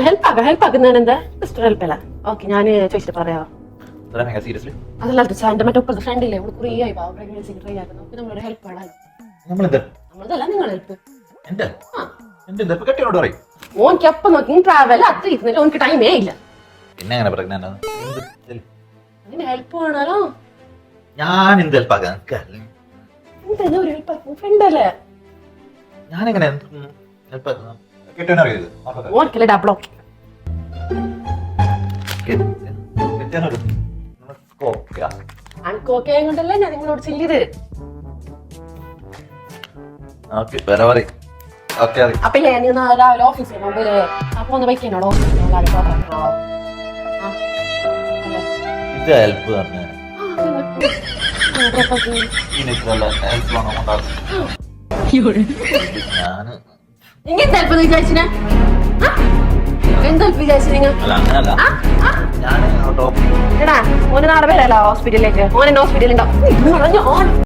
Help ആക്കുന്നതിന് എന്താ ഹെൽപ്പല്ല. Okay, ഞാൻ ചോദിച്ചിട്ട് പറയാം. സീരിയസ്ലി അതല്ല എന്റെ മറ്റേ ഒപ്പത്തെ ഫ്രണ്ടില്ലേ, ഫ്രീ ആയി പ്രഗ്നൻസിക്ക് ട്രൈ ആക്കുന്നു. അപ്പൊ നമ്മളൊരു ഹെൽപ്പ് ആണ്. നമ്മളതല്ല, നിങ്ങൾ ഹെൽപ്പ്. ഓൻക്ക് എപ്പം നോക്കി ട്രാവൽ അത് ഇരുന്നില്ല, ഓനക്ക് ടൈമേ ഇല്ല. പിന്നെ അതിന് ഹെൽപ്പ് വേണല്ലോ. ഞാൻ എന്ത് ഹെൽപ്പാക്കാൻ എന്താ ഒരു ഹെൽപ്പ്? ഫ്രണ്ടല്ലേ? ഞാനെങ്ങനെ കെട്ടാനറിയത് ഓൻക്കല്ലേ ഡബിൾ ഓക്കെ. അനക്കോക്കെ കൊണ്ടല്ലേ ഞാൻ നിങ്ങളോട് ചെല്ലിയത്. അപ്പൊ ഇല്ലേ, നീ രാവിലെ ഓഫീസിൽ പോകുമ്പോഴേ അപ്പൊ ഒന്ന് വയ്ക്കണോടോ. ഇത് ഹെൽപ്പ് തന്നെ ഇങ്ങനത്തെ ഹെൽപ്പ് വിചാരിച്ചിന? എന്താ വിചാരിച്ചു നിങ്ങൾ? എടാ, ഓന് നാളെ വരാലോ ഹോസ്പിറ്റലിലേക്ക്. ഓൻ എന്നെ ഹോസ്പിറ്റലിൽ ഉണ്ടാവും.